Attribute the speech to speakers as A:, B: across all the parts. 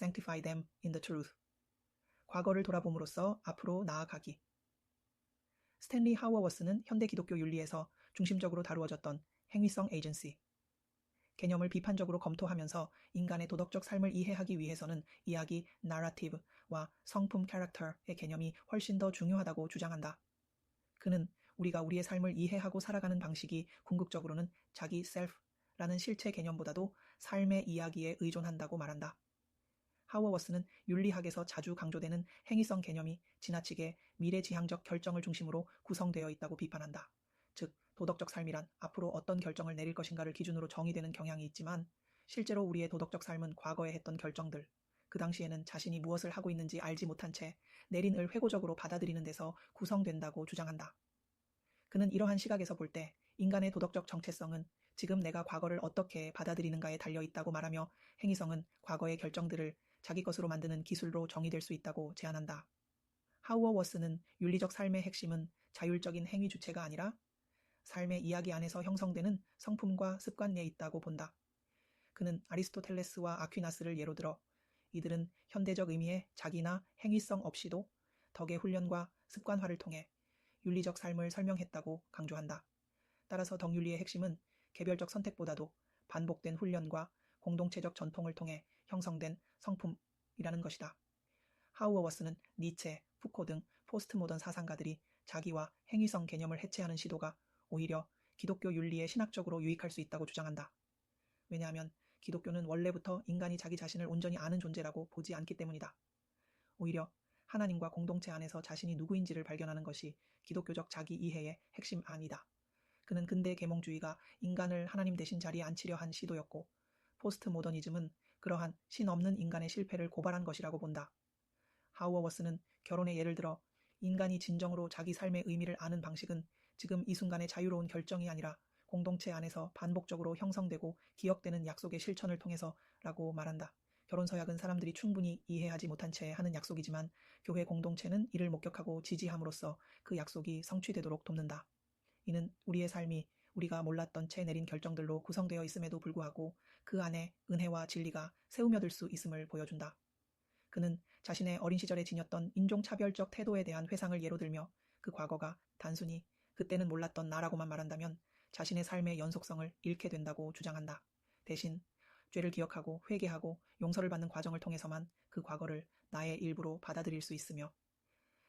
A: sanctify them in the truth. 과거를 돌아봄으로써 앞으로 나아가기. 스탠리 하워워스는 현대 기독교 윤리에서 중심적으로 다루어졌던 행위성 에이전시, 개념을 비판적으로 검토하면서 인간의 도덕적 삶을 이해하기 위해서는 이야기 나라티브와 성품 캐릭터의 개념이 훨씬 더 중요하다고 주장한다. 그는 우리가 우리의 삶을 이해하고 살아가는 방식이 궁극적으로는 자기 셀프라는 실체 개념보다도 삶의 이야기에 의존한다고 말한다. 하워워스는 윤리학에서 자주 강조되는 행위성 개념이 지나치게 미래지향적 결정을 중심으로 구성되어 있다고 비판한다. 즉, 도덕적 삶이란 앞으로 어떤 결정을 내릴 것인가를 기준으로 정의되는 경향이 있지만 실제로 우리의 도덕적 삶은 과거에 했던 결정들, 그 당시에는 자신이 무엇을 하고 있는지 알지 못한 채 내린 을 회고적으로 받아들이는 데서 구성된다고 주장한다. 그는 이러한 시각에서 볼 때 인간의 도덕적 정체성은 지금 내가 과거를 어떻게 받아들이는가에 달려 있다고 말하며 행위성은 과거의 결정들을 자기 것으로 만드는 기술로 정의될 수 있다고 제안한다. 하워워스는 윤리적 삶의 핵심은 자율적인 행위 주체가 아니라 삶의 이야기 안에서 형성되는 성품과 습관에 있다고 본다. 그는 아리스토텔레스와 아퀴나스를 예로 들어 이들은 현대적 의미의 자기나 행위성 없이도 덕의 훈련과 습관화를 통해 윤리적 삶을 설명했다고 강조한다. 따라서 덕윤리의 핵심은 개별적 선택보다도 반복된 훈련과 공동체적 전통을 통해 형성된 성품이라는 것이다. 하우어워스는 니체, 푸코 등 포스트 모던 사상가들이 자기와 행위성 개념을 해체하는 시도가 오히려 기독교 윤리에 신학적으로 유익할 수 있다고 주장한다. 왜냐하면 기독교는 원래부터 인간이 자기 자신을 온전히 아는 존재라고 보지 않기 때문이다. 오히려 하나님과 공동체 안에서 자신이 누구인지를 발견하는 것이 기독교적 자기 이해의 핵심 아니다. 그는 근대 계몽주의가 인간을 하나님 대신 자리에 앉히려 한 시도였고 포스트 모더니즘은 그러한 신 없는 인간의 실패를 고발한 것이라고 본다. 하우어워스는 결혼의 예를 들어 인간이 진정으로 자기 삶의 의미를 아는 방식은 지금 이 순간의 자유로운 결정이 아니라 공동체 안에서 반복적으로 형성되고 기억되는 약속의 실천을 통해서라고 말한다. 결혼 서약은 사람들이 충분히 이해하지 못한 채 하는 약속이지만 교회 공동체는 이를 목격하고 지지함으로써 그 약속이 성취되도록 돕는다. 이는 우리의 삶이 우리가 몰랐던 채 내린 결정들로 구성되어 있음에도 불구하고 그 안에 은혜와 진리가 세우며들 수 있음을 보여준다. 그는 자신의 어린 시절에 지녔던 인종차별적 태도에 대한 회상을 예로 들며 그 과거가 단순히 그때는 몰랐던 나라고만 말한다면 자신의 삶의 연속성을 잃게 된다고 주장한다. 대신 죄를 기억하고 회개하고 용서를 받는 과정을 통해서만 그 과거를 나의 일부로 받아들일 수 있으며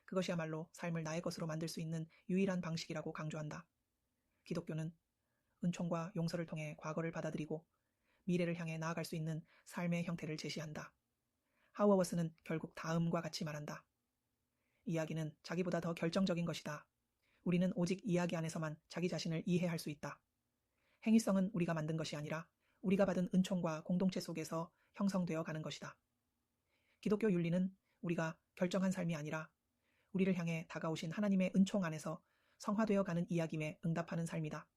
A: 그것이야말로 삶을 나의 것으로 만들 수 있는 유일한 방식이라고 강조한다. 기독교는 은총과 용서를 통해 과거를 받아들이고 미래를 향해 나아갈 수 있는 삶의 형태를 제시한다. 하워워스는 결국 다음과 같이 말한다. 이야기는 자기보다 더 결정적인 것이다. 우리는 오직 이야기 안에서만 자기 자신을 이해할 수 있다. 행위성은 우리가 만든 것이 아니라 우리가 받은 은총과 공동체 속에서 형성되어 가는 것이다. 기독교 윤리는 우리가 결정한 삶이 아니라 우리를 향해 다가오신 하나님의 은총 안에서 성화되어 가는 이야기에 응답하는 삶이다.